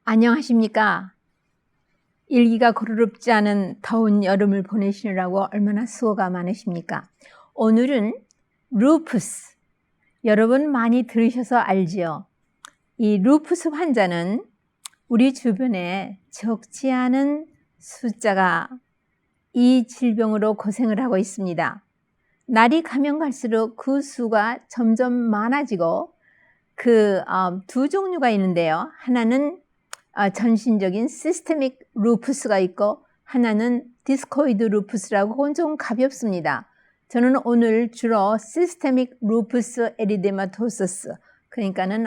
안녕하십니까? 일기가 고르럽지 않은 더운 여름을 보내시느라고 얼마나 수고가 많으십니까? 오늘은 루푸스, 여러분 많이 들으셔서 알지요? 이 루푸스 환자는 우리 주변에 적지 않은 숫자가 이 질병으로 고생을 하고 있습니다. 날이 가면 갈수록 그 수가 점점 많아지고 두 종류가 있는데요. 하나는 전신적인 시스테믹 루푸스가 있고 하나는 디스코이드 루푸스라고 그건 좀 가볍습니다. 저는 오늘 주로 시스테믹 루푸스 에리데마토소스 그러니까는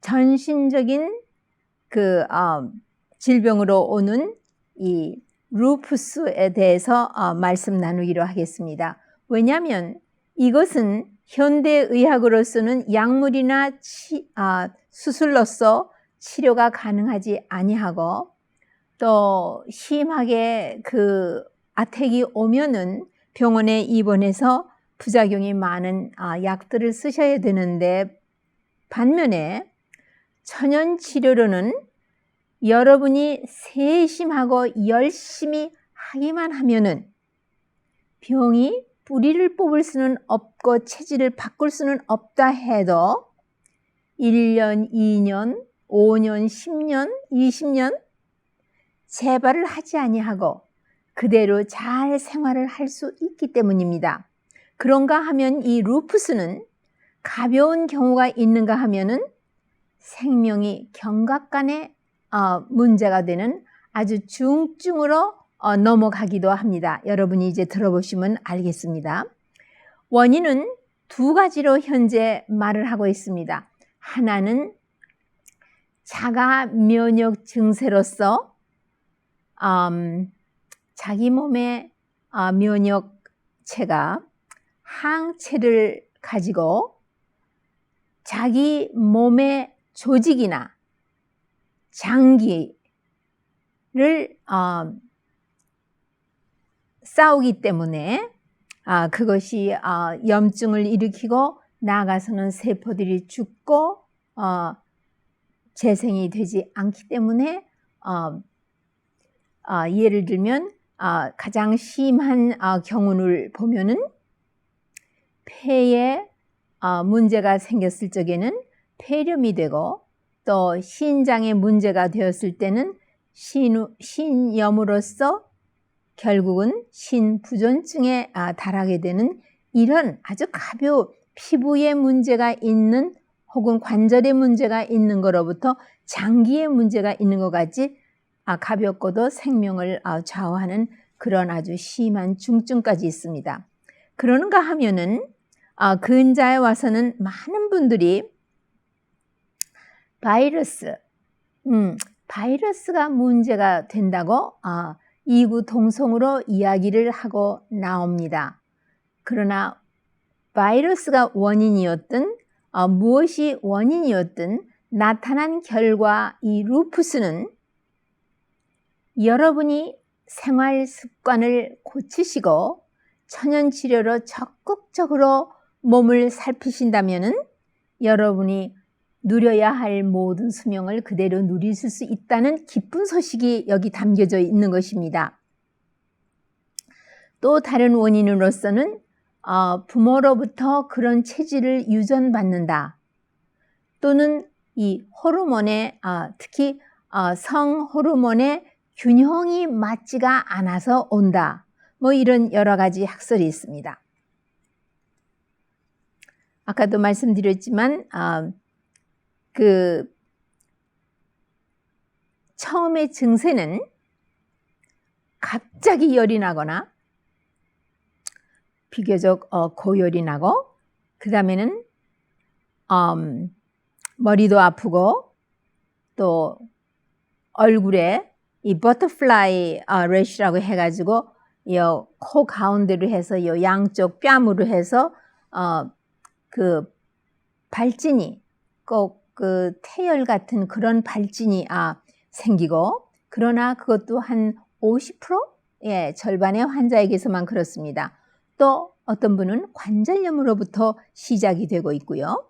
전신적인 질병으로 오는 이 루푸스에 대해서 말씀 나누기로 하겠습니다. 왜냐하면 이것은 현대의학으로서는 약물이나 수술로서 치료가 가능하지 아니하고 또 심하게 아택이 오면은 병원에 입원해서 부작용이 많은 약들을 쓰셔야 되는데 반면에 천연치료로는 여러분이 세심하고 열심히 하기만 하면은 병이 뿌리를 뽑을 수는 없고 체질을 바꿀 수는 없다 해도 1년, 2년, 5년, 10년, 20년 재발을 하지 아니하고 그대로 잘 생활을 할 수 있기 때문입니다. 그런가 하면 이 루푸스는 가벼운 경우가 있는가 하면은 생명이 경각간에 문제가 되는 아주 중증으로 넘어가기도 합니다. 여러분이 이제 들어보시면 알겠습니다. 원인은 두 가지로 현재 말을 하고 있습니다. 하나는 자가 면역 증세로서 자기 몸의 면역체가 항체를 가지고 자기 몸의 조직이나 장기를 싸우기 때문에 그것이 염증을 일으키고 나아가서는 세포들이 죽고 재생이 되지 않기 때문에 예를 들면 가장 심한 경우를 보면은 폐에 문제가 생겼을 적에는 폐렴이 되고 또 신장에 문제가 되었을 때는 신염으로써 결국은 신부전증에 달하게 되는 이런 아주 가벼운 피부에 문제가 있는 혹은 관절에 문제가 있는 거로부터 장기에 문제가 있는 것 같이 가볍고도 생명을 좌우하는 그런 아주 심한 중증까지 있습니다. 그러는가 하면은 근자에 와서는 많은 분들이 바이러스가 문제가 된다고 이구동성으로 이야기를 하고 나옵니다. 그러나 바이러스가 원인이었든 무엇이 원인이었든 나타난 결과 이 루푸스는 여러분이 생활 습관을 고치시고 천연치료로 적극적으로 몸을 살피신다면은 여러분이 누려야 할 모든 수명을 그대로 누리실 수 있다는 기쁜 소식이 여기 담겨져 있는 것입니다. 또 다른 원인으로서는 부모로부터 그런 체질을 유전받는다. 또는 이 호르몬에 특히 성 호르몬의 균형이 맞지가 않아서 온다. 뭐 이런 여러 가지 학설이 있습니다. 아까도 말씀드렸지만 처음의 증세는 갑자기 열이 나거나 비교적 고열이 나고 그 다음에는 머리도 아프고 또 얼굴에 이 버터플라이 래쉬라고 해가지고 코 가운데로 해서 양쪽 뺨으로 해서 발진이 꼭 태열 같은 그런 발진이 생기고 그러나 그것도 한 50%? 절반의 환자에게서만 그렇습니다. 또 어떤 분은 관절염으로부터 시작이 되고 있고요.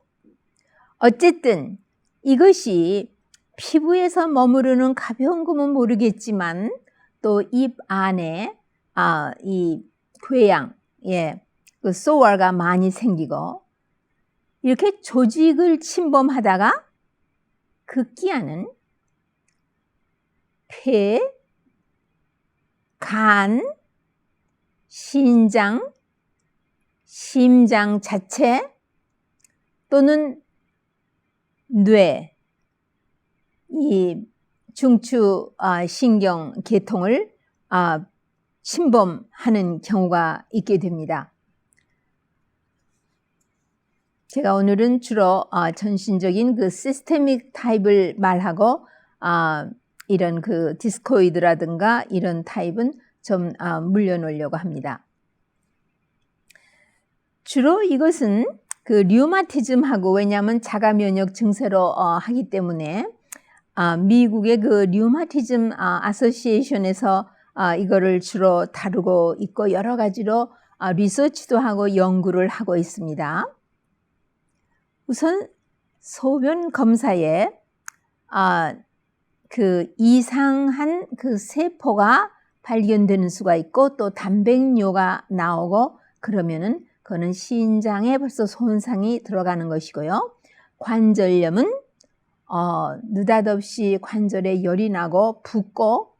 어쨌든 이것이 피부에서 머무르는 가벼운 금은 모르겠지만 또 입 안에 이 궤양, 그 소알가 많이 생기고 이렇게 조직을 침범하다가 급기야는 폐, 간, 신장, 심장 자체 또는 뇌, 이 중추 신경 계통을 침범하는 경우가 있게 됩니다. 제가 오늘은 주로 전신적인 그 시스테믹 타입을 말하고 이런 그 디스코이드라든가 이런 타입은 좀 물려놓으려고 합니다. 주로 이것은 그 류마티즘하고 왜냐하면 자가 면역 증세로 하기 때문에 미국의 그 류마티즘 아소시에이션에서 이거를 주로 다루고 있고 여러 가지로 리서치도 하고 연구를 하고 있습니다. 우선 소변 검사에 그 이상한 그 세포가 발견되는 수가 있고 또 단백뇨가 나오고 그러면은 그거는 신장에 벌써 손상이 들어가는 것이고요. 관절염은 느닷없이 관절에 열이 나고 붓고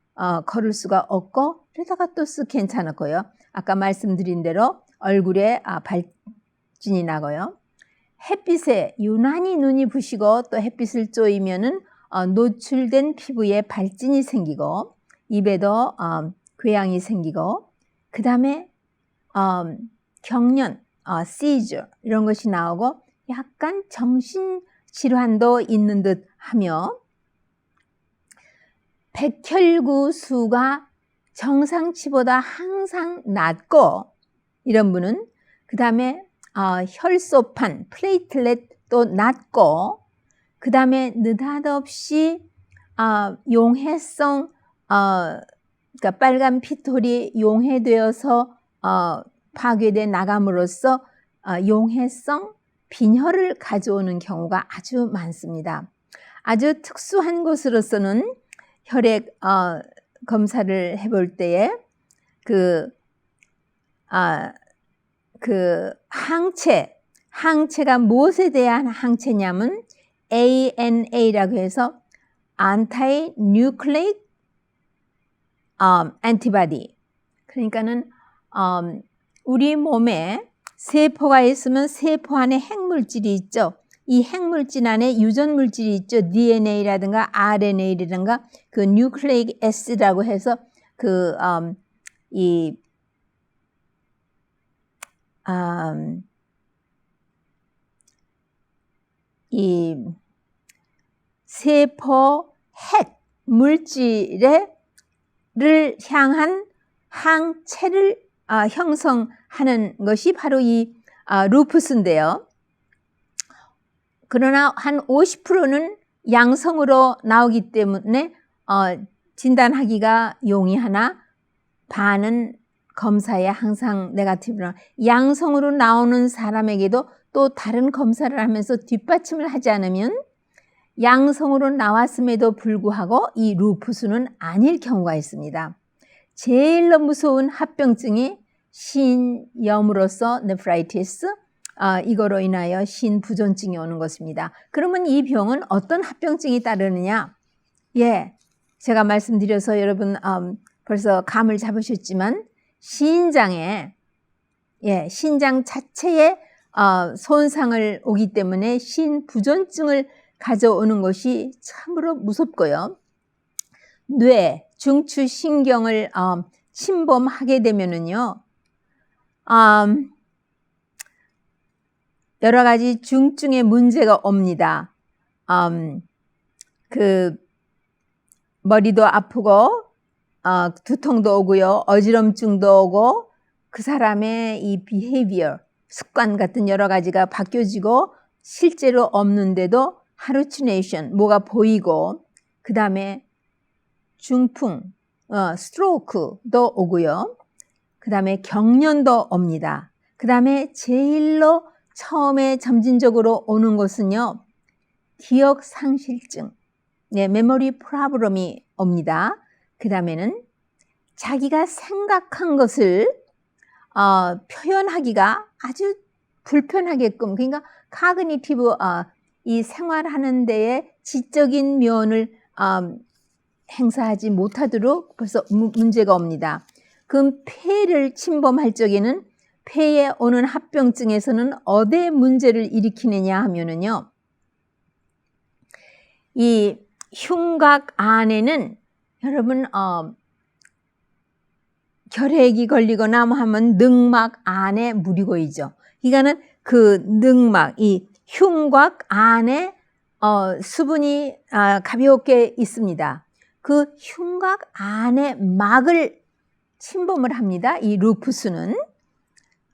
걸을 수가 없고 그러다가 또 쓱 괜찮았고요. 아까 말씀드린 대로 얼굴에 발진이 나고요. 햇빛에 유난히 눈이 부시고 또 햇빛을 쬐이면은 노출된 피부에 발진이 생기고 입에도 궤양이 생기고 그 다음에 경련, seizure 이런 것이 나오고 약간 정신질환도 있는 듯 하며 백혈구 수가 정상치보다 항상 낮고 이런 분은 그 다음에 혈소판, 플레이틀렛도 낮고 그 다음에 느닷없이 용해성, 그러니까 빨간 피톨이 용해되어서 파괴돼 나감으로써 용해성 빈혈을 가져오는 경우가 아주 많습니다. 아주 특수한 것으로서는 혈액 검사를 해볼 때에 그 항체가 무엇에 대한 항체냐면 ANA라고 해서 Anti-Nucleic Antibody. 그러니까는 우리 몸에 세포가 있으면 세포 안에 핵물질이 있죠. 이 핵물질 안에 유전물질이 있죠. DNA라든가 RNA라든가 그 Nucleic Acid라고 해서 이 세포 핵 물질을 향한 항체를 형성하는 것이 바로 이 루푸스인데요. 그러나 한 50%는 양성으로 나오기 때문에 진단하기가 용이하나 반은 검사에 항상 네거티브나 양성으로 나오는 사람에게도 또 다른 검사를 하면서 뒷받침을 하지 않으면 양성으로 나왔음에도 불구하고 이 루푸스는 아닐 경우가 있습니다. 제일 무서운 합병증이 신염으로서 네프라이티스, 이거로 인하여 신부전증이 오는 것입니다. 그러면 이 병은 어떤 합병증이 따르느냐? 제가 말씀드려서 여러분 벌써 감을 잡으셨지만 신장 자체에 손상을 오기 때문에 신부전증을 가져오는 것이 참으로 무섭고요. 뇌, 중추신경을 침범하게 되면은요, 여러 가지 중증의 문제가 옵니다. 머리도 아프고, 두통도 오고요, 어지럼증도 오고, 그 사람의 이 behavior, 습관 같은 여러 가지가 바뀌어지고, 실제로 없는데도 hallucination, 뭐가 보이고, 그 다음에 중풍, 스트로크도 오고요. 그 다음에 경련도 옵니다. 그 다음에 제일로 처음에 점진적으로 오는 것은요, 기억 상실증, 네, 메모리 프로블럼이 옵니다. 그 다음에는 자기가 생각한 것을 표현하기가 아주 불편하게끔, 그러니까 카그니티브 이 생활하는 데에 지적인 면을 행사하지 못하도록 벌써 문제가 옵니다. 그럼 폐를 침범할 적에는 폐에 오는 합병증에서는 어디에 문제를 일으키느냐 하면은요, 이 흉곽 안에는 여러분 결핵이 걸리거나 뭐 하면 늑막 안에 물이 고이죠. 그러니까는 그 늑막, 이 흉곽 안에 수분이 가볍게 있습니다. 그 흉곽 안에 막을 침범을 합니다. 이 루푸스는.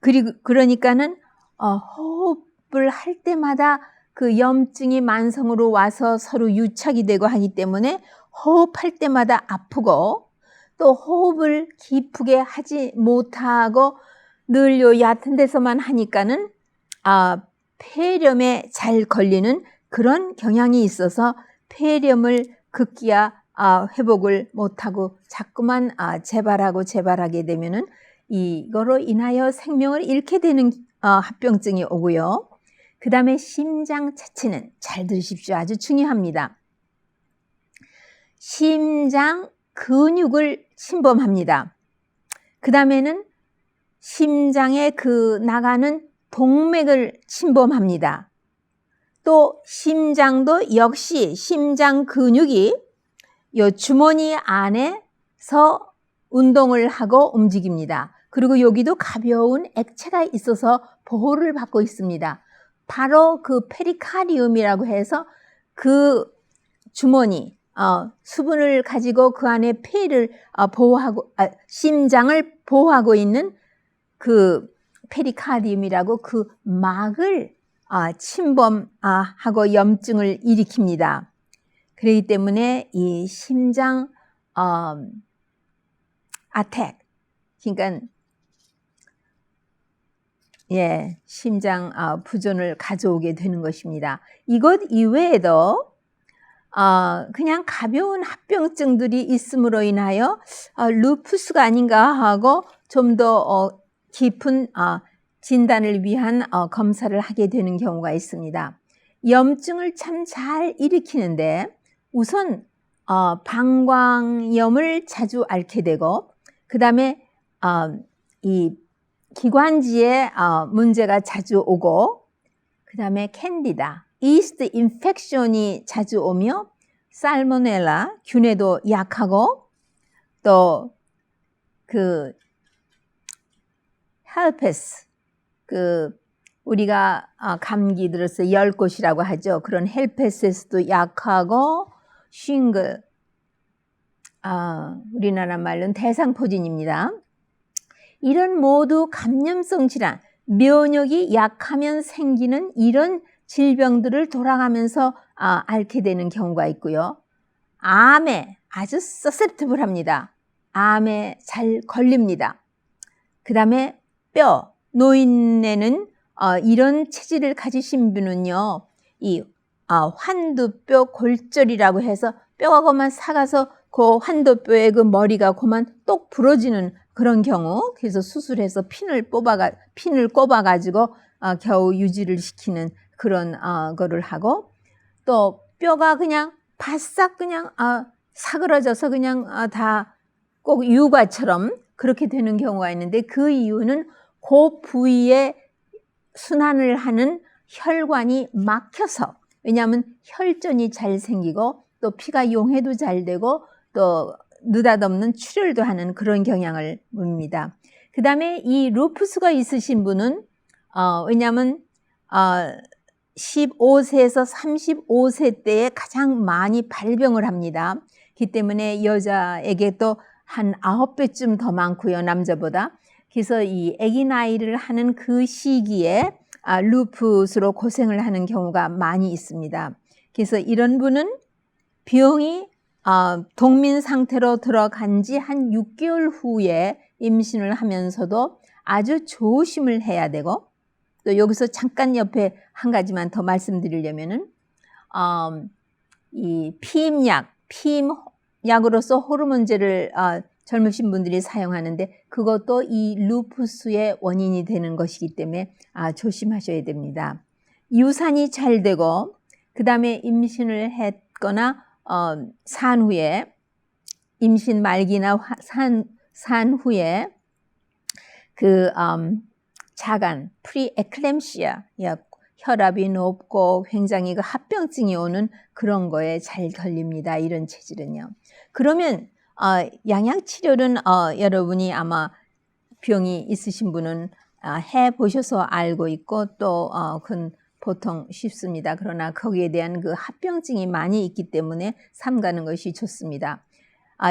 그리고 그러니까는 호흡을 할 때마다 그 염증이 만성으로 와서 서로 유착이 되고 하기 때문에 호흡할 때마다 아프고, 또 호흡을 깊게 하지 못하고 늘 요 얕은 데서만 하니까는 폐렴에 잘 걸리는 그런 경향이 있어서 폐렴을 급기야 회복을 못하고 자꾸만 재발하게 되면은 이거로 인하여 생명을 잃게 되는 합병증이 오고요. 그 다음에 심장 자체는, 잘 들으십시오. 아주 중요합니다. 심장 근육을 침범합니다. 그 다음에는 심장에 나가는 동맥을 침범합니다. 또 심장도 역시 심장 근육이 이 주머니 안에서 운동을 하고 움직입니다. 그리고 여기도 가벼운 액체가 있어서 보호를 받고 있습니다. 바로 그 페리카디움이라고 해서 그 주머니, 수분을 가지고 그 안에 폐를 보호하고, 심장을 보호하고 있는 그 페리카디움이라고 그 막을 침범하고 염증을 일으킵니다. 그렇기 때문에 이 심장 아택, 그러니까 심장 부전을 가져오게 되는 것입니다. 이것 이외에도 그냥 가벼운 합병증들이 있음으로 인하여 루푸스가 아닌가 하고 좀 더 깊은 진단을 위한 검사를 하게 되는 경우가 있습니다. 염증을 참 잘 일으키는데 우선 방광염을 자주 앓게 되고, 그 다음에 이 기관지에 문제가 자주 오고, 그 다음에 캔디다, 이스트 인펙션이 자주 오며, 살모넬라 균에도 약하고, 또 그 헬페스, 우리가 감기 들어서 열꽃이라고 하죠. 그런 헬페스에서도 약하고, 싱글, 우리나라 말로는 대상포진입니다. 이런 모두 감염성 질환, 면역이 약하면 생기는 이런 질병들을 돌아가면서 앓게 되는 경우가 있고요. 암에 아주 서셉티블합니다. 암에 잘 걸립니다. 그 다음에 뼈, 노인네는 이런 체질을 가지신 분은요, 이 환두뼈 골절이라고 해서 뼈가 그만 사가서 그 환두뼈의 그 머리가 그만 똑 부러지는 그런 경우, 그래서 수술해서 핀을 꼽아가지고 겨우 유지를 시키는 그런 거를 하고, 또 뼈가 그냥 바싹 그냥 사그러져서 그냥 다 꼭 유과처럼 그렇게 되는 경우가 있는데, 그 이유는 그 부위에 순환을 하는 혈관이 막혀서, 왜냐하면 혈전이 잘 생기고 또 피가 용해도 잘 되고 또 느닷없는 출혈도 하는 그런 경향을 봅니다. 그 다음에 이 루푸스가 있으신 분은 왜냐하면 15세에서 35세 때에 가장 많이 발병을 합니다. 그렇기 때문에 여자에게 또 한 9배쯤 더 많고요, 남자보다. 그래서 이 아기 나이를 하는 그 시기에 루푸스로 고생을 하는 경우가 많이 있습니다. 그래서 이런 분은 병이 동민 상태로 들어간 지 한 6개월 후에 임신을 하면서도 아주 조심을 해야 되고, 또 여기서 잠깐 옆에 한 가지만 더 말씀드리려면은 이 피임약으로서 호르몬제를 젊으신 분들이 사용하는데 그것도 이 루푸스의 원인이 되는 것이기 때문에 조심하셔야 됩니다. 유산이 잘 되고 그 다음에 임신을 했거나 산 후에 임신 말기나 산 후에 그 자간 프리에클램시아 혈압이 높고 굉장히 그 합병증이 오는 그런 거에 잘 걸립니다. 이런 체질은요. 그러면 양약 치료는 여러분이 아마 병이 있으신 분은 해 보셔서 알고 있고 또 그건 보통 쉽습니다. 그러나 거기에 대한 그 합병증이 많이 있기 때문에 삼가는 것이 좋습니다.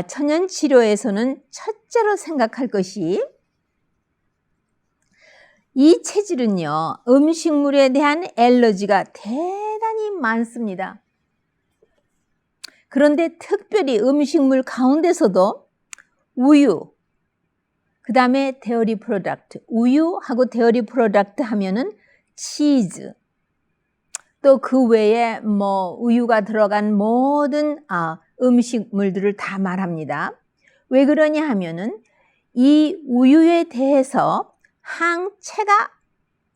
천연 치료에서는 첫째로 생각할 것이 이 체질은요, 음식물에 대한 알러지가 대단히 많습니다. 그런데 특별히 음식물 가운데서도 우유, 그 다음에 데어리 프로덕트, 우유하고 데어리 프로덕트 하면은 치즈, 또 그 외에 우유가 들어간 모든 음식물들을 다 말합니다. 왜 그러냐 하면은 이 우유에 대해서 항체가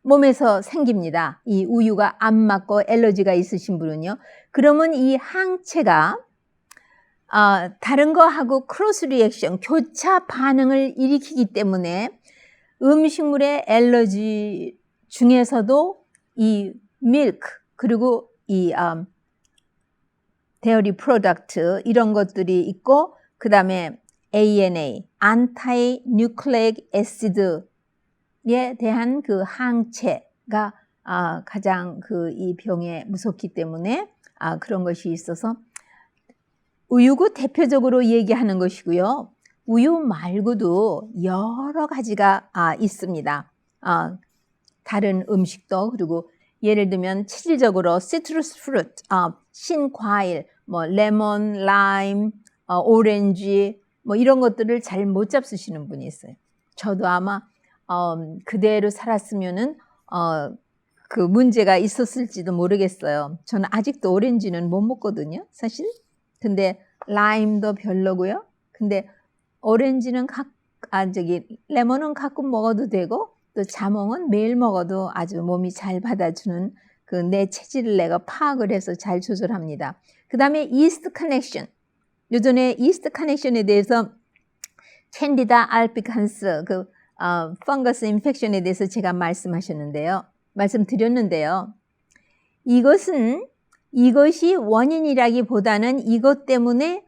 몸에서 생깁니다. 이 우유가 안 맞고 알러지가 있으신 분은요. 그러면 이 항체가 다른 거하고 크로스 리액션, 교차 반응을 일으키기 때문에 음식물의 알러지 중에서도 이 밀크 그리고 이 데어리 프로덕트 이런 것들이 있고 그 다음에 ANA, 안타이 뉴클레익 애시드에 대한 그 항체가 가장 이 병에 무섭기 때문에 그런 것이 있어서 우유고 대표적으로 얘기하는 것이고요. 우유 말고도 여러 가지가 있습니다. 다른 음식도 그리고 예를 들면 체질적으로 시트러스 프루트, 신과일, 레몬, 라임, 오렌지 이런 것들을 잘 못 잡수시는 분이 있어요. 저도 아마 그대로 살았으면은 그 문제가 있었을지도 모르겠어요. 저는 아직도 오렌지는 못 먹거든요, 사실. 근데 라임도 별로고요. 근데 오렌지는 레몬은 가끔 먹어도 되고 또 자몽은 매일 먹어도 아주 몸이 잘 받아주는 그 내 체질을 내가 파악을 해서 잘 조절합니다. 그 다음에 이스트 커넥션. 요전에 이스트 커넥션에 대해서 캔디다 알피칸스 펑거스 인펙션에 대해서 제가 말씀드렸는데요. 이것이 원인이라기보다는 이것 때문에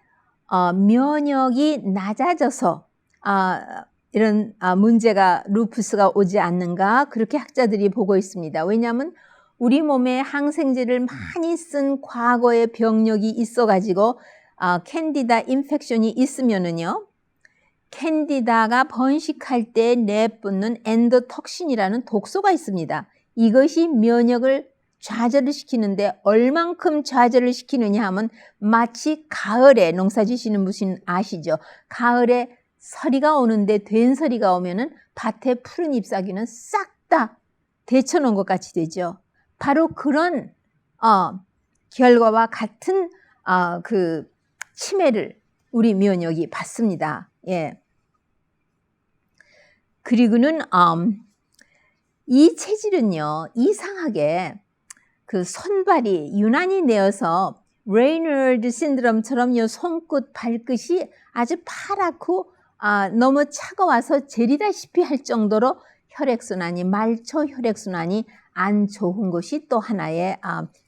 면역이 낮아져서 이런 문제가 루푸스가 오지 않는가 그렇게 학자들이 보고 있습니다. 왜냐하면 우리 몸에 항생제를 많이 쓴 과거의 병력이 있어가지고 캔디다 인펙션이 있으면은요. 캔디다가 번식할 때 내뿜는 엔도톡신이라는 독소가 있습니다. 이것이 면역을 좌절을 시키는데 얼만큼 좌절을 시키느냐 하면 마치 가을에 농사 지시는 분은 아시죠? 가을에 서리가 오는데 된서리가 오면은 밭에 푸른 잎사귀는 싹 다 데쳐놓은 것 같이 되죠. 바로 그런 결과와 같은 그 치매를 우리 면역이 받습니다. 예. 그리고는 이 체질은요 이상하게 그 손발이 유난히 내어서 레이너드 신드롬처럼 요 손끝 발끝이 아주 파랗고 너무 차가워서 제리다시피 할 정도로 혈액순환이 말초 혈액순환이 안 좋은 것이 또 하나의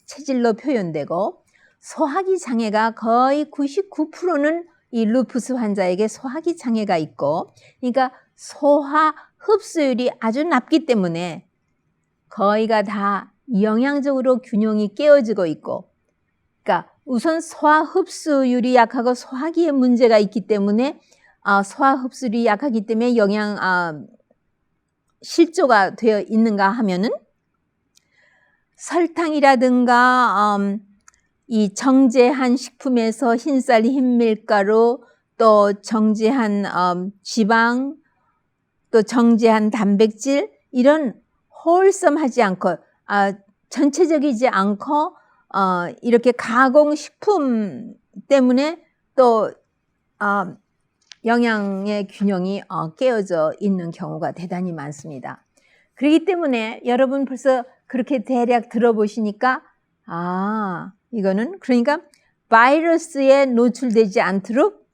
체질로 표현되고 소화기 장애가 거의 99%는 이 루푸스 환자에게 소화기 장애가 있고 그러니까 소화 흡수율이 아주 낮기 때문에 거의가 다 영양적으로 균형이 깨어지고 있고 그러니까 우선 소화 흡수율이 약하고 소화기에 문제가 있기 때문에 소화 흡수율이 약하기 때문에 영양 실조가 되어 있는가 하면은 설탕이라든가 이 정제한 식품에서 흰쌀 흰밀가루 또 정제한 지방 또 정제한 단백질 이런 홀섬하지 않고 전체적이지 않고 이렇게 가공식품 때문에 또 영양의 균형이 깨어져 있는 경우가 대단히 많습니다. 그렇기 때문에 여러분 벌써 그렇게 대략 들어보시니까 이거는 그러니까 바이러스에 노출되지 않도록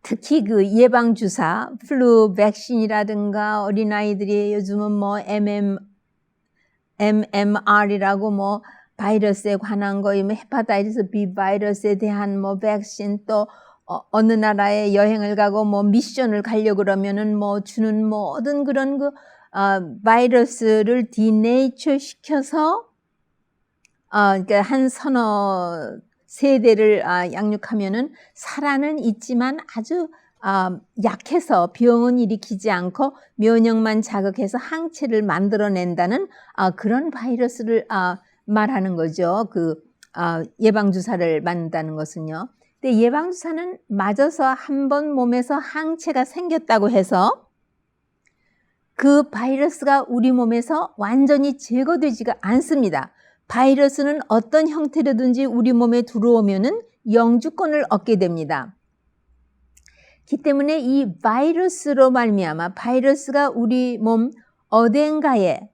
특히 그 예방주사, 플루 백신이라든가 어린아이들이 요즘은 뭐 MMR이라고 뭐 바이러스에 관한 거, 헤파타이티스 B 바이러스에 대한 뭐 백신, 또 어느 나라에 여행을 가고 뭐 미션을 가려고 그러면은 뭐 주는 모든 그런 그 바이러스를 디네이처 시켜서 그러니까 한 서너 세대를 양육하면은 살아는 있지만 아주 약해서 병은 일으키지 않고 면역만 자극해서 항체를 만들어낸다는 그런 바이러스를 말하는 거죠. 그 예방주사를 맞는다는 것은요. 근데 예방주사는 맞아서 한 번 몸에서 항체가 생겼다고 해서 그 바이러스가 우리 몸에서 완전히 제거되지가 않습니다. 바이러스는 어떤 형태로든지 우리 몸에 들어오면은 영주권을 얻게 됩니다. 그렇기 때문에 이 바이러스로 말미암아 바이러스가 우리 몸 어딘가에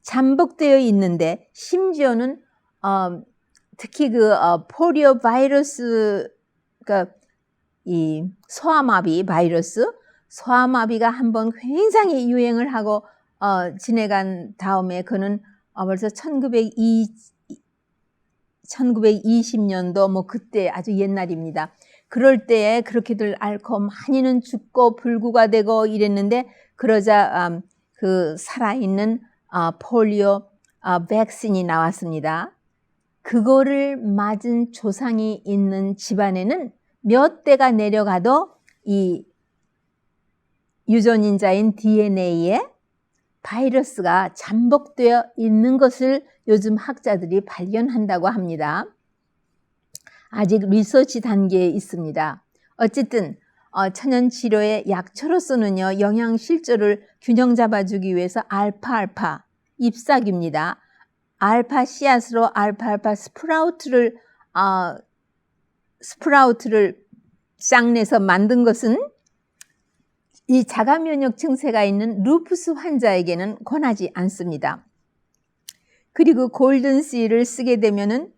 잠복되어 있는데, 심지어는 특히 그 포리오 바이러스, 그러니까 이 소아마비 바이러스, 소아마비가 한번 굉장히 유행을 하고 지내간 다음에 그는 벌써 1920년도 뭐 그때 아주 옛날입니다. 그럴 때에 그렇게들 앓고 많이는 죽고 불구가 되고 이랬는데, 그러자 그 살아있는 폴리오 백신이 나왔습니다. 그거를 맞은 조상이 있는 집안에는 몇 대가 내려가도 이 유전인자인 DNA에 바이러스가 잠복되어 있는 것을 요즘 학자들이 발견한다고 합니다. 아직 리서치 단계에 있습니다. 어쨌든 천연치료의 약초로서는요, 영양 실조를 균형 잡아주기 위해서 알파알파 잎사귀입니다. 알파 씨앗으로 알파알파 스프라우트를 쌍내서 만든 것은 이 자가면역 증세가 있는 루푸스 환자에게는 권하지 않습니다. 그리고 골든씨를 쓰게 되면은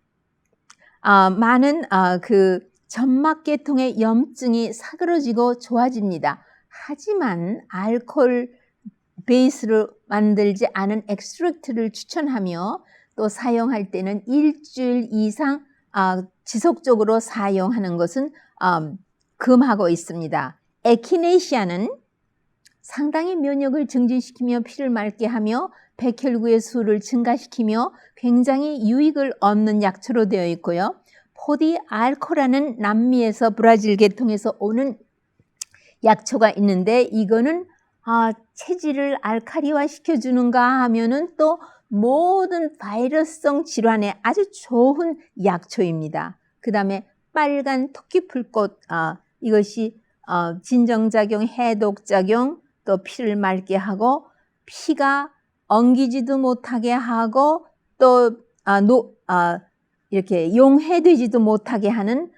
많은 그 점막계통의 염증이 사그러지고 좋아집니다. 하지만 알코올 베이스로 만들지 않은 엑스트랙트를 추천하며, 또 사용할 때는 일주일 이상 지속적으로 사용하는 것은 금하고 있습니다. 에키네시아는 상당히 면역을 증진시키며 피를 맑게 하며 백혈구의 수를 증가시키며 굉장히 유익을 얻는 약초로 되어 있고요. 포디알코라는 남미에서 브라질 계통에서 오는 약초가 있는데, 이거는 체질을 알칼리화 시켜주는가 하면은 또 모든 바이러스성 질환에 아주 좋은 약초입니다. 그 다음에 빨간 토끼풀꽃, 이것이 진정작용, 해독작용, 또 피를 맑게 하고 피가 엉기지도 못하게 하고 또 이렇게 용해되지도 못하게 하는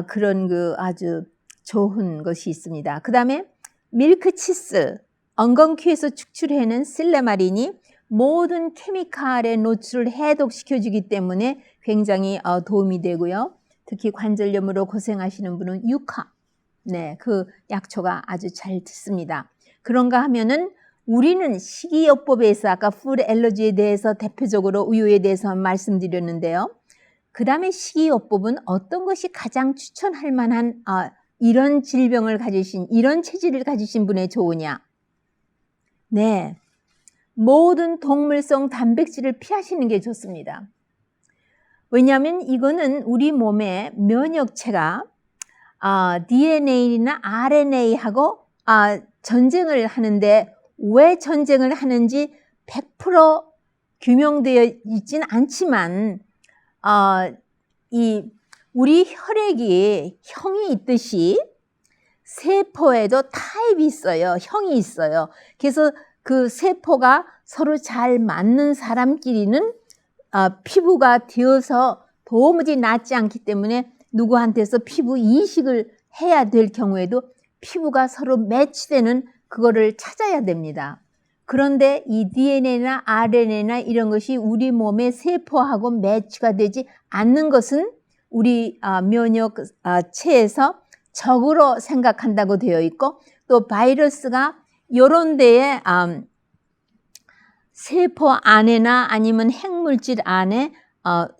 그런 그 아주 좋은 것이 있습니다. 그 다음에 밀크치스, 엉겅퀴에서 축출해낸 실레마린이 모든 케미칼의 노출을 해독시켜주기 때문에 굉장히 도움이 되고요. 특히 관절염으로 고생하시는 분은 유카, 그 약초가 아주 잘 듣습니다. 그런가 하면은 우리는 식이요법에서 아까 푸드 엘러지에 대해서 대표적으로 우유에 대해서 말씀드렸는데요. 그 다음에 식이요법은 어떤 것이 가장 추천할 만한 이런 질병을 가지신, 이런 체질을 가지신 분에 좋으냐? 네, 모든 동물성 단백질을 피하시는 게 좋습니다. 왜냐하면 이거는 우리 몸의 면역체가 DNA나 RNA하고 전쟁을 하는데, 왜 전쟁을 하는지 100% 규명되어 있진 않지만 우리 혈액이 형이 있듯이 세포에도 타입이 있어요. 형이 있어요. 그래서 그 세포가 서로 잘 맞는 사람끼리는 피부가 되어서 도무지 낫지 않기 때문에 누구한테서 피부 이식을 해야 될 경우에도 피부가 서로 매치되는 그거를 찾아야 됩니다. 그런데 이 DNA나 RNA나 이런 것이 우리 몸의 세포하고 매치가 되지 않는 것은 우리 면역체에서 적으로 생각한다고 되어 있고, 또 바이러스가 이런 데에 세포 안에나 아니면 핵물질 안에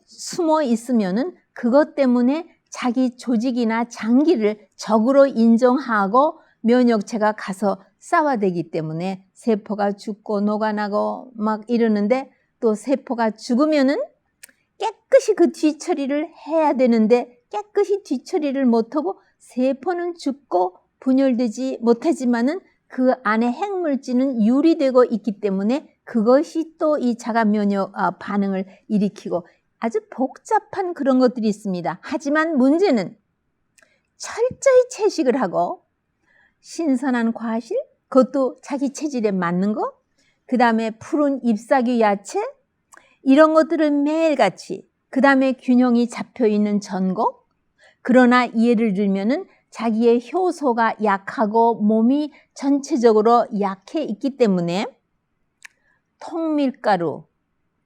숨어 있으면은 그것 때문에 자기 조직이나 장기를 적으로 인정하고 면역체가 가서 싸워대기 때문에 세포가 죽고 녹아나고 막 이러는데, 또 세포가 죽으면은 깨끗이 그 뒤처리를 해야 되는데 깨끗이 뒤처리를 못하고 세포는 죽고 분열되지 못하지만은 그 안에 핵물질은 유리되고 있기 때문에 그것이 또 이 자가 면역 반응을 일으키고 아주 복잡한 그런 것들이 있습니다. 하지만 문제는 철저히 채식을 하고 신선한 과실, 그것도 자기 체질에 맞는 거, 그 다음에 푸른 잎사귀 야채, 이런 것들을 매일같이, 그 다음에 균형이 잡혀있는 전곡. 그러나 예를 들면은 자기의 효소가 약하고 몸이 전체적으로 약해 있기 때문에 통밀가루,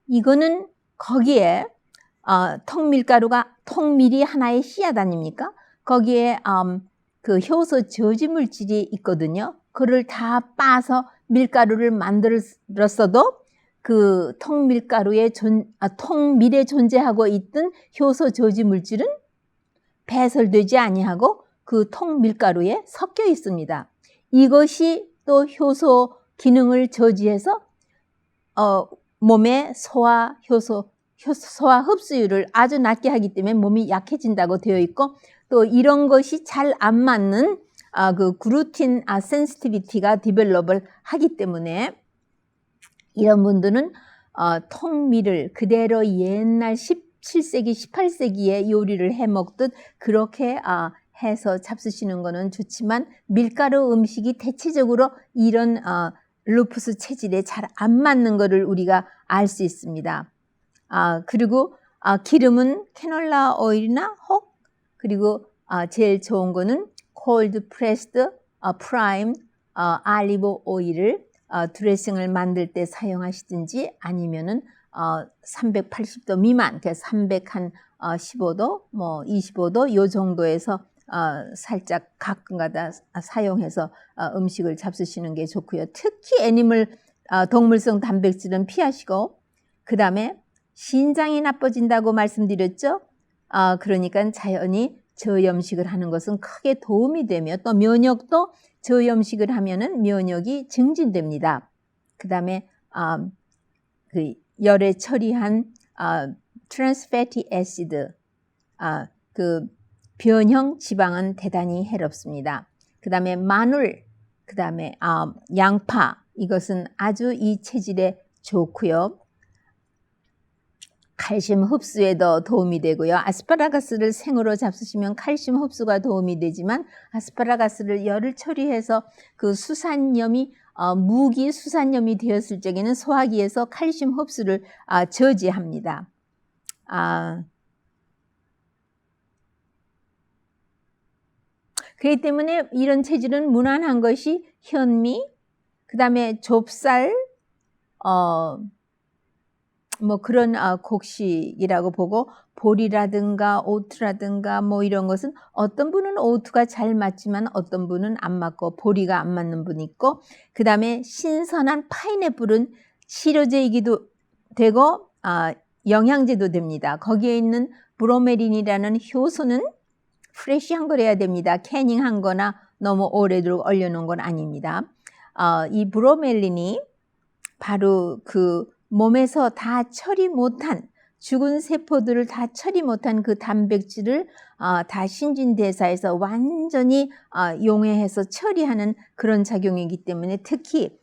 이거는 거기에 통밀가루가, 통밀이 하나의 씨앗 아닙니까? 거기에 그 효소 저지 물질이 있거든요. 그걸 다 빻아서 밀가루를 만들었어도 그 통밀가루에 통밀에 존재하고 있던 효소 저지 물질은 배설되지 아니하고 그 통밀가루에 섞여 있습니다. 이것이 또 효소 기능을 저지해서 몸의 소화 흡수율을 아주 낮게 하기 때문에 몸이 약해진다고 되어 있고, 또 이런 것이 잘 안 맞는 그 글루틴 센시티비티가 디벨롭을 하기 때문에 이런 분들은 통밀을 그대로 옛날 17세기, 18세기에 요리를 해 먹듯 그렇게 해서 잡수시는 거는 좋지만, 밀가루 음식이 대체적으로 이런 루푸스 체질에 잘 안 맞는 것을 우리가 알 수 있습니다. 그리고 기름은 캐놀라 오일이나 혹, 그리고 제일 좋은 거는 콜드 프레스드 프라임 알리브 오일을 드레싱을 만들 때 사용하시든지, 아니면은 380도 미만, 그래서 315도, 뭐 25도 요 정도에서 살짝 가끔가다 사용해서 음식을 잡수시는 게 좋고요. 특히 동물성 단백질은 피하시고, 그 다음에 신장이 나빠진다고 말씀드렸죠. 그러니까 자연히 저염식을 하는 것은 크게 도움이 되며, 또 면역도 저염식을 하면은 면역이 증진됩니다. 그 다음에 그 열에 처리한 트랜스 패티 애시드, 그 변형 지방은 대단히 해롭습니다. 그 다음에 마늘, 그 다음에 양파, 이것은 아주 이 체질에 좋고요. 칼슘 흡수에도 도움이 되고요. 아스파라거스를 생으로 잡수시면 칼슘 흡수가 도움이 되지만, 아스파라거스를 열을 처리해서 그 수산염이 무기 수산염이 되었을 적에는 소화기에서 칼슘 흡수를 저지합니다. 그렇기 때문에 이런 체질은 무난한 것이 현미, 그 다음에 좁쌀, 뭐 그런 곡식이라고 보고, 보리라든가 오트라든가 뭐 이런 것은 어떤 분은 오트가 잘 맞지만 어떤 분은 안 맞고 보리가 안 맞는 분이 있고, 그 다음에 신선한 파인애플은 치료제이기도 되고 영양제도 됩니다. 거기에 있는 브로메린이라는 효소는 프레시한 거래야 됩니다. 캐닝한 거나 너무 오래도록 얼려놓은 건 아닙니다. 이 브로멜린이 바로 그 몸에서 다 처리 못한, 죽은 세포들을 다 처리 못한 그 단백질을 다 신진대사에서 완전히 용해해서 처리하는 그런 작용이기 때문에 특히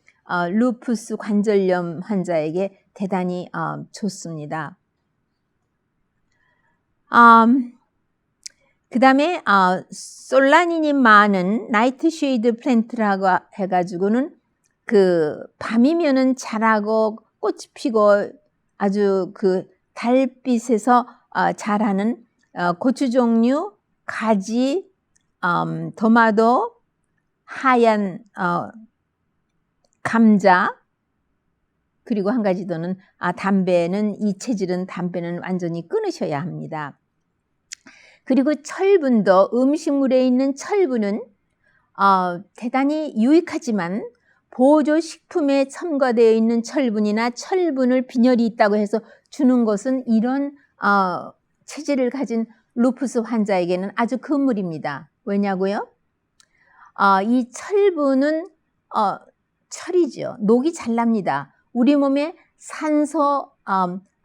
루푸스 관절염 환자에게 대단히 좋습니다. 그 다음에 솔라닌이 많은 나이트쉐이드 플랜트라고 해가지고는 그 밤이면은 자라고 꽃이 피고 아주 그 달빛에서 자라는 고추 종류, 가지, 토마토, 하얀 감자, 그리고 한 가지 더는 담배는 이 체질은 담배는 완전히 끊으셔야 합니다. 그리고 철분도 음식물에 있는 철분은 대단히 유익하지만 보조식품에 첨가되어 있는 철분이나 철분을 빈혈이 있다고 해서 주는 것은 이런 체질을 가진 루푸스 환자에게는 아주 금물입니다. 왜냐고요? 이 철분은 철이죠. 녹이 잘 납니다. 우리 몸에 산소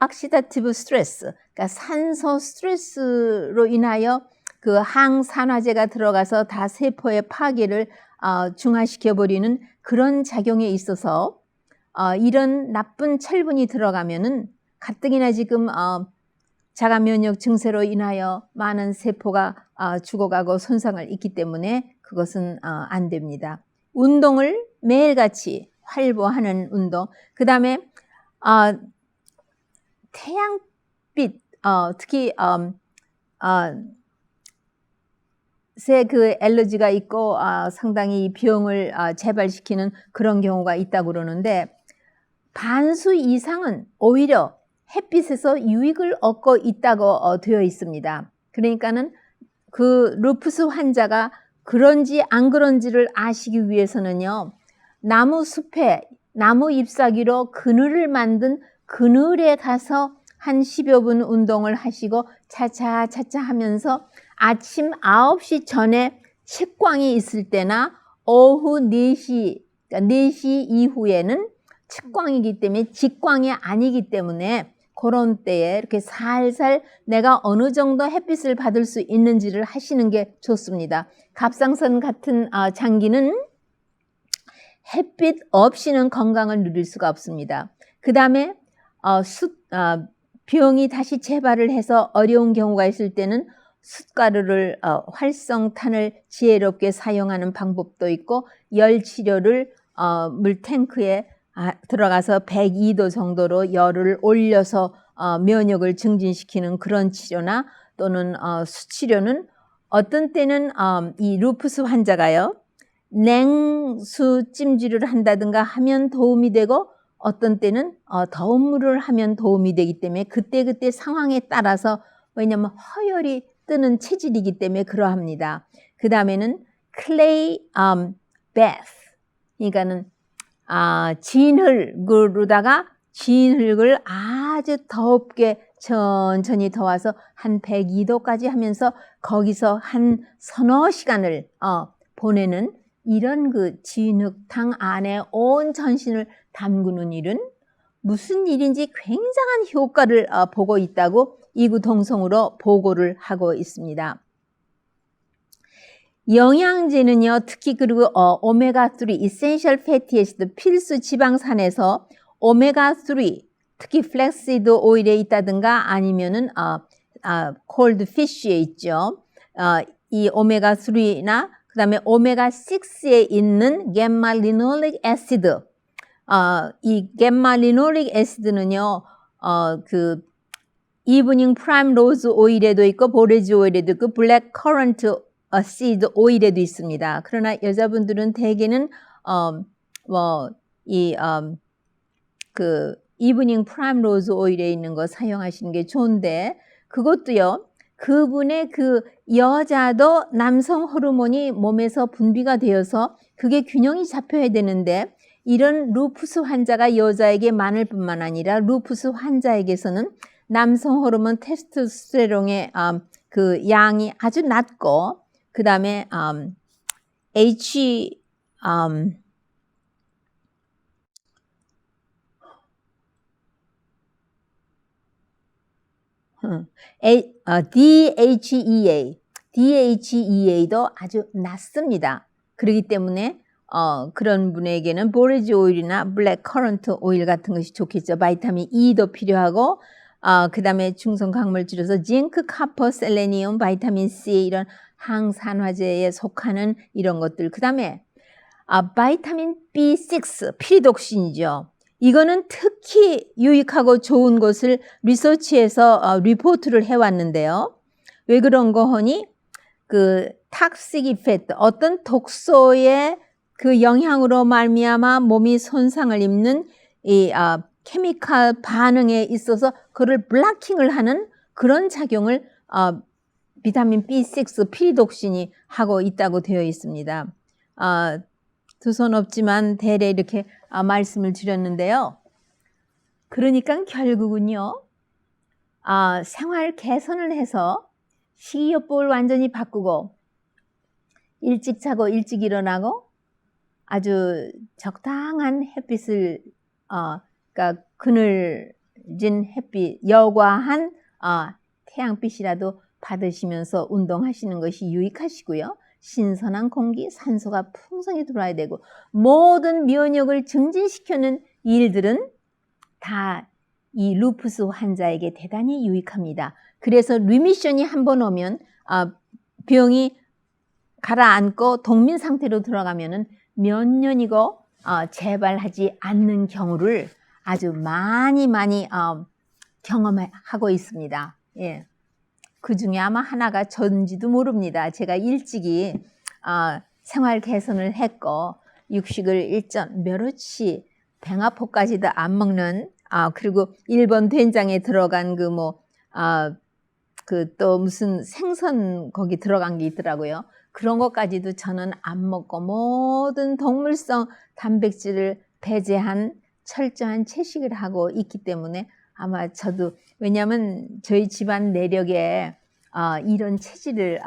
옥시다티브 스트레스, 그러니까 산소 스트레스로 인하여 그 항산화제가 들어가서 다 세포의 파괴를 중화시켜 버리는 그런 작용에 있어서 이런 나쁜 철분이 들어가면은 가뜩이나 지금 자가 면역 증세로 인하여 많은 세포가 죽어가고 손상을 입기 때문에 그것은 안 됩니다. 운동을 매일같이 활보하는 운동, 그 다음에 태양빛, 특히 새 그 알러지가 있고 상당히 병을 재발시키는 그런 경우가 있다고 그러는데 반수 이상은 오히려 햇빛에서 유익을 얻고 있다고 되어 있습니다. 그러니까는 그 루푸스 환자가 그런지 안 그런지를 아시기 위해서는요, 나무 숲에 나무 잎사귀로 그늘을 만든 그늘에 가서 한 10여 분 운동을 하시고 차차차차 하면서 아침 9시 전에 측광이 있을 때나 오후 4시, 그러니까 4시 이후에는 측광이기 때문에 직광이 아니기 때문에 그런 때에 이렇게 살살 내가 어느 정도 햇빛을 받을 수 있는지를 하시는 게 좋습니다. 갑상선 같은 장기는 햇빛 없이는 건강을 누릴 수가 없습니다. 그 다음에 병이 다시 재발을 해서 어려운 경우가 있을 때는 숯가루를 활성탄을 지혜롭게 사용하는 방법도 있고 열 치료를 물탱크에 들어가서 102도 정도로 열을 올려서 면역을 증진시키는 그런 치료나 또는 수치료는 어떤 때는 이 루푸스 환자가요, 냉수 찜질을 한다든가 하면 도움이 되고 어떤 때는 더운 물을 하면 도움이 되기 때문에 그때그때 상황에 따라서, 왜냐하면 허열이 뜨는 체질이기 때문에 그러합니다. 그 다음에는 clay bath, 그러니까는 진흙으로다가 진흙을 아주 덥게 천천히 더워서 한 102도까지 하면서 거기서 한 서너 시간을 보내는 이런 그 진흙탕 안에 온 전신을 담그는 일은 무슨 일인지 굉장한 효과를 보고 있다고 이구동성으로 보고를 하고 있습니다. 영양제는요, 특히 그리고 오메가3, essential fatty acid, 필수 지방산에서 오메가3, 특히 플렉시드 오일에 있다든가 아니면은 cold fish에 있죠. 이 오메가3나 그 다음에 오메가6에 있는 gamma linoleic acid, 이 gamma linoleic acid는요, 그 이브닝 프라임 로즈 오일에도 있고 보레지 오일에도 있고 블랙 커런트 시드 오일에도 있습니다. 그러나 여자분들은 대개는 그 이브닝 프라임 로즈 오일에 있는 거 사용하시는 게 좋은데, 그것도요, 그분의 그 여자도 남성 호르몬이 몸에서 분비가 되어서 그게 균형이 잡혀야 되는데, 이런 루푸스 환자가 여자에게 많을 뿐만 아니라 루푸스 환자에게서는 남성 호르몬 테스토스테론의 그 양이 아주 낮고, 그 다음에 DHEA도 아주 낮습니다. 그렇기 때문에 그런 분에게는 보레지 오일이나 블랙 커런트 오일 같은 것이 좋겠죠. 바이타민 E도 필요하고, 그 다음에 중성 강물 줄여서 징크, 카퍼, 셀레니움, 바이타민 C 이런 항산화제에 속하는 이런 것들. 그 다음에 바이타민 B6, 피리독신이죠. 이거는 특히 유익하고 좋은 것을 리서치해서 리포트를 해왔는데요. 왜 그런 거 하니? 그 탁식 이펙트, 어떤 독소의 그 영향으로 말미암아 몸이 손상을 입는 이 케미칼 반응에 있어서 그를 블락킹을 하는 그런 작용을 비타민 B6 피리독신이 하고 있다고 되어 있습니다. 두 손 없지만 대래 이렇게 말씀을 드렸는데요. 그러니까 결국은요, 생활 개선을 해서 식이요법을 완전히 바꾸고 일찍 자고 일찍 일어나고 아주 적당한 햇빛을 그러니까 그늘진 햇빛, 여과한 태양빛이라도 받으시면서 운동하시는 것이 유익하시고요. 신선한 공기, 산소가 풍성히 들어와야 되고 모든 면역을 증진시키는 일들은 다 이 루푸스 환자에게 대단히 유익합니다. 그래서 리미션이 한번 오면 병이 가라앉고 동민 상태로 들어가면은 몇 년이고 재발하지 않는 경우를 아주 많이 경험하고 있습니다. 예. 그 중에 아마 하나가 전지도 모릅니다. 제가 일찍이 생활 개선을 했고 육식을 일전 멸치, 백합포까지도 안 먹는 그리고 일본 된장에 들어간 그 또 무슨 생선 거기 들어간 게 있더라고요. 그런 것까지도 저는 안 먹고 모든 동물성 단백질을 배제한 철저한 채식을 하고 있기 때문에 아마 저도 왜냐하면 저희 집안 내력에 이런 체질이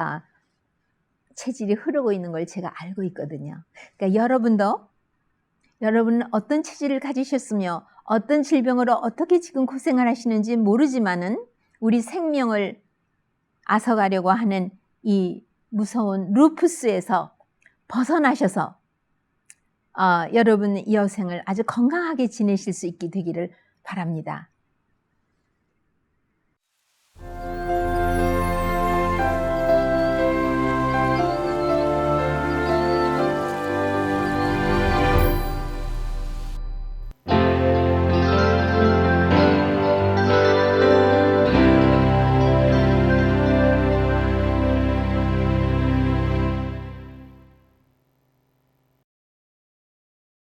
흐르고 있는 걸 제가 알고 있거든요. 그러니까 여러분은 어떤 체질을 가지셨으며 어떤 질병으로 어떻게 지금 고생을 하시는지 모르지만은 우리 생명을 앗아가려고 하는 이 무서운 루푸스에서 벗어나셔서 여러분 여생을 아주 건강하게 지내실 수 있게 되기를 바랍니다.